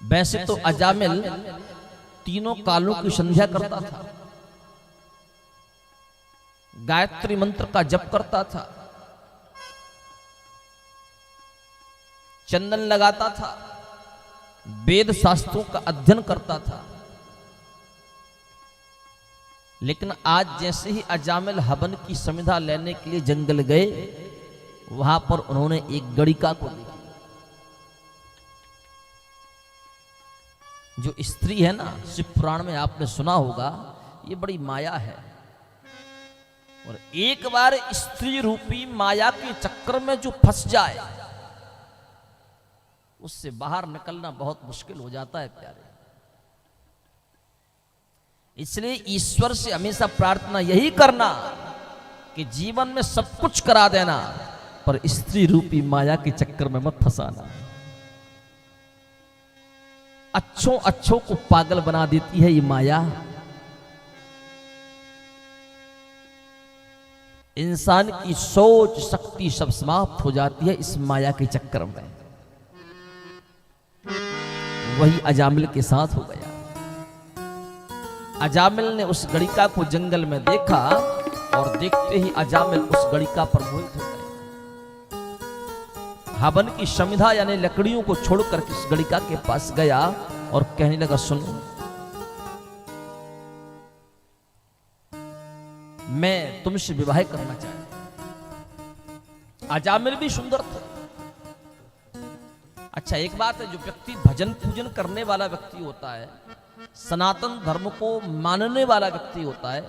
वैसे तो अजामिल तीनों कालों की संध्या करता था, गायत्री मंत्र का जप करता था, चंदन लगाता था, वेद शास्त्रों का अध्ययन करता था। लेकिन आज जैसे ही अजामिल हवन की समिधा लेने के लिए जंगल गए, वहां पर उन्होंने एक गणिका को देखा। जो स्त्री है ना, शिव पुराण में आपने सुना होगा, ये बड़ी माया है। और एक बार स्त्री रूपी माया के चक्कर में जो फंस जाए, उससे बाहर निकलना बहुत मुश्किल हो जाता है प्यारे। इसलिए ईश्वर से हमेशा प्रार्थना यही करना कि जीवन में सब कुछ करा देना, पर स्त्री रूपी माया के चक्कर में मत फंसाना। अच्छों को पागल बना देती है ये माया। इंसान की सोच शक्ति सब समाप्त हो जाती है इस माया के चक्कर में। वही अजामिल के साथ हो गया। अजामिल ने उस गणिका को जंगल में देखा और देखते ही अजामिल उस गणिका पर मोहित हो गया। हवन की समिधा यानी लकड़ियों को छोड़कर इस गणिका के पास गया और कहने लगा, सुनो, मैं तुमसे विवाह करना चाहता। अजामिल भी सुंदर था। अच्छा, एक बात है, जो व्यक्ति भजन पूजन करने वाला व्यक्ति होता है, सनातन धर्म को मानने वाला व्यक्ति होता है,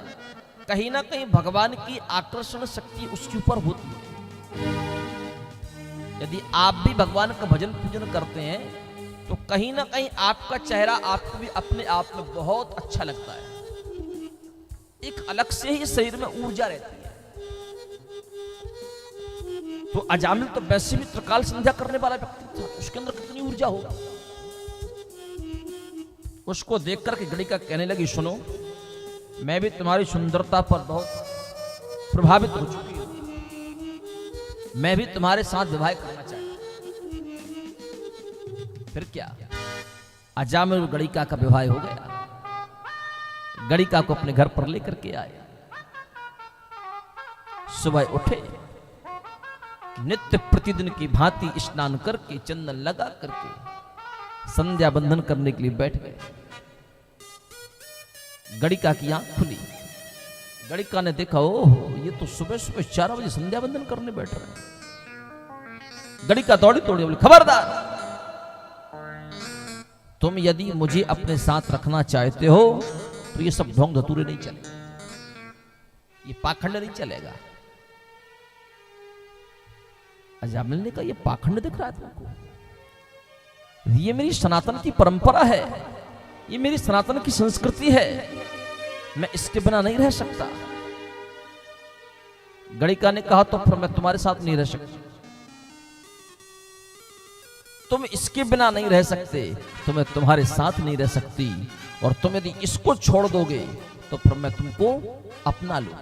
कहीं ना कहीं भगवान की आकर्षण शक्ति उसके ऊपर होती है। यदि आप भी भगवान का भजन पूजन करते हैं तो कहीं ना कहीं आपका चेहरा आपको भी अपने आप में बहुत अच्छा लगता है। एक अलग से ही शरीर में ऊर्जा रहती है। तो अजामिल तो वैसे भी त्रिकाल संध्या करने वाला व्यक्ति था, उसके अंदर कितनी ऊर्जा होगा। उसको देखकर के गणिका कहने लगी, सुनो, मैं भी तुम्हारी सुंदरता पर बहुत प्रभावित हो चुकी हूं, मैं भी तुम्हारे साथ विवाह करना चाहता हूं। फिर क्या, अजामिल और गणिका का विवाह हो गया। गणिका को अपने घर पर लेकर के आए। सुबह उठे, नित्य प्रतिदिन की भांति स्नान करके चंदन लगा करके संध्या बंधन करने के लिए बैठ गए। गणिका की आंख खुली। गणिका ने देखा, ओह, ये तो सुबह सुबह 4 बजे संध्या बंधन करने बैठ रहे हैं। गणिका दौड़ी बोली, खबरदार, तुम यदि मुझे अपने साथ रखना चाहते हो तो ये सब ढोंग धतूरे नहीं चलेगा, ये पाखंड नहीं चलेगा। अजामिल ने कहा, ये पाखंड दिख रहा है तुमको? ये मेरी सनातन की परंपरा है, ये मेरी सनातन की संस्कृति है, मैं इसके बिना नहीं रह सकता। गणिका ने कहा, तो फिर मैं तुम्हारे साथ नहीं रह सकती। तुम इसके बिना नहीं रह सकते तो मैं तुम्हारे साथ नहीं रह सकती, और तुम यदि इसको छोड़ दोगे तो फिर मैं तुमको अपना लूं।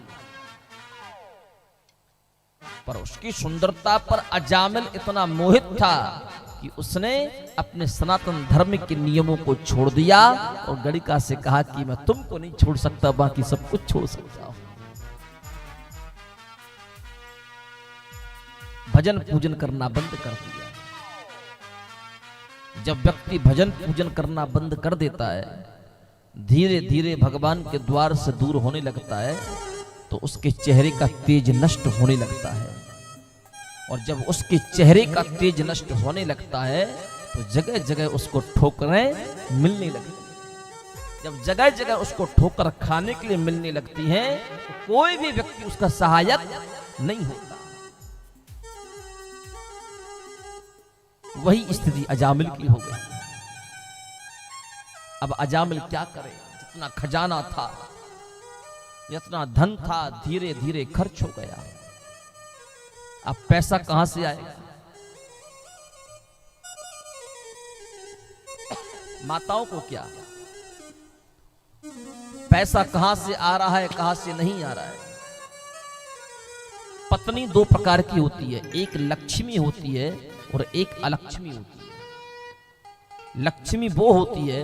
पर उसकी सुंदरता पर अजामिल इतना मोहित था कि उसने अपने सनातन धर्म के नियमों को छोड़ दिया और गणिका से कहा कि मैं तुमको नहीं छोड़ सकता, बाकी सब कुछ छोड़ सकता हूं। भजन पूजन करना बंद कर दिया। जब व्यक्ति भजन पूजन करना बंद कर देता है, धीरे धीरे भगवान के द्वार से दूर होने लगता है, तो उसके चेहरे का तेज नष्ट होने लगता है। और जब उसके चेहरे का तेज नष्ट होने लगता है तो जगह जगह उसको ठोकरें मिलने लगती हैं। जब जगह जगह उसको ठोकर खाने के लिए मिलने लगती हैं तो कोई भी व्यक्ति उसका सहायक नहीं होता। वही स्थिति अजामिल की हो गई। अब अजामिल क्या करे? जितना खजाना था, जितना धन था, धीरे धीरे खर्च हो गया। अब पैसा कहां से आएगा? माताओं को क्या, पैसा कहां से आ रहा है, कहां से नहीं आ रहा है? पत्नी 2 प्रकार की होती है, एक लक्ष्मी होती है और एक अलक्ष्मी होती है। लक्ष्मी वो होती है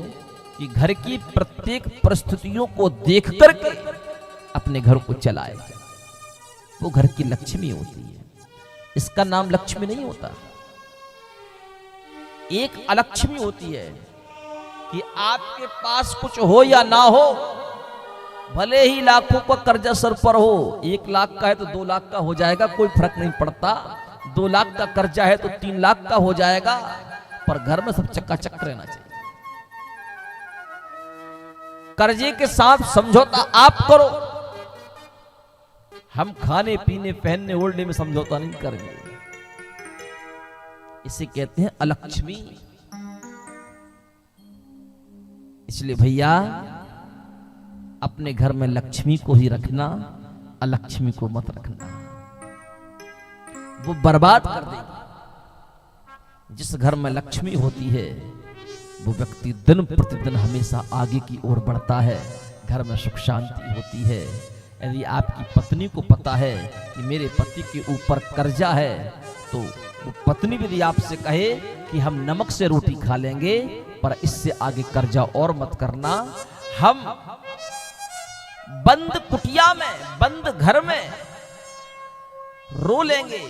कि घर की प्रत्येक परिस्थितियों को देख करके अपने घर को चलाए, वो घर की लक्ष्मी होती है। इसका नाम लक्ष्मी नहीं होता। एक अलक्ष्मी होती है कि आपके पास कुछ हो या ना हो, भले ही लाखों का कर्जा सर पर हो, 1 लाख का है तो 2 लाख का हो जाएगा, कोई फर्क नहीं पड़ता। 2 लाख का कर्जा है तो 3 लाख का हो जाएगा, पर घर में सब चकाचक रहना चाहिए। कर्जे के साथ समझौता आप करो, हम खाने पीने पहनने ओढ़ने में समझौता नहीं करेंगे। इसे कहते हैं अलक्ष्मी। इसलिए भैया अपने घर में लक्ष्मी को ही रखना, अलक्ष्मी को मत रखना, वो बर्बाद कर देगी। जिस घर में लक्ष्मी होती है वो व्यक्ति दिन प्रतिदिन हमेशा आगे की ओर बढ़ता है, घर में सुख शांति होती है। यदि आपकी पत्नी को पता है कि मेरे पति के ऊपर कर्जा है, तो वो पत्नी भी यदि आपसे कहे कि हम नमक से रोटी खा लेंगे पर इससे आगे कर्जा और मत करना, हम बंद कुटिया में, बंद घर में रो लेंगे,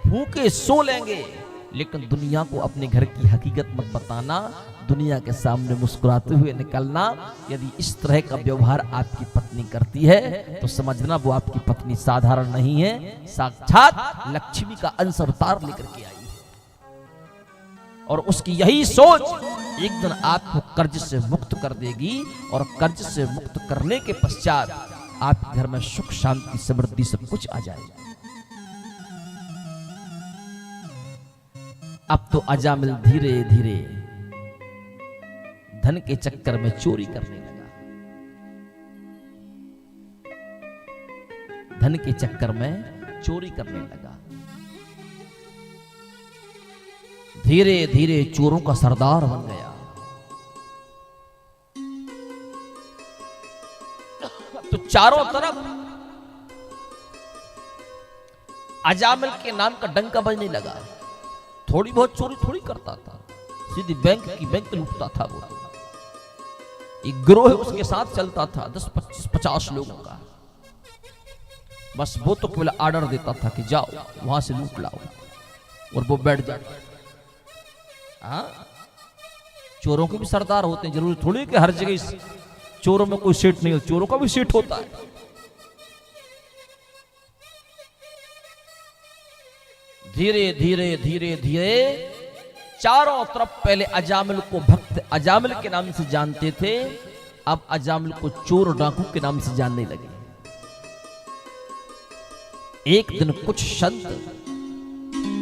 भूखे सो लेंगे, लेकिन दुनिया को अपने घर की हकीकत मत बताना, दुनिया के सामने मुस्कुराते हुए निकलना। यदि इस तरह का व्यवहार आपकी पत्नी करती है तो समझना वो आपकी पत्नी साधारण नहीं है, साक्षात लक्ष्मी का अंश अवतार लेकर के आई है। और उसकी यही सोच एक दिन आपको कर्ज से मुक्त कर देगी, और कर्ज से मुक्त करने के पश्चात आपके घर में सुख शांति समृद्धि सब कुछ आ जाएगा। अब तो अजामिल धीरे धीरे धन के चक्कर में चोरी करने लगा, धन के चक्कर में चोरी करने लगा। धीरे धीरे चोरों का सरदार बन गया। तो चारों तरफ अजामिल के नाम का डंका बजने लगा। थोड़ी बहुत चोरी थोड़ी करता था, सीधी बैंक लूटता था। वो एक गिरोह उसके साथ चलता था, 10-25-50 लोगों का। बस वो तो केवल ऑर्डर देता था कि जाओ वहां से लूट लाओ, और वो बैठ जाता। हाँ, चोरों के भी सरदार होते हैं, जरूरी थोड़ी कि हर जगह चोरों में कोई सेठ नहीं होता, चोरों का भी सेठ होता है। धीरे धीरे धीरे धीरे चारों तरफ पहले अजामिल को भक्त अजामिल के नाम से जानते थे, अब अजामिल को चोर डाकू के नाम से जानने लगे। एक दिन कुछ संत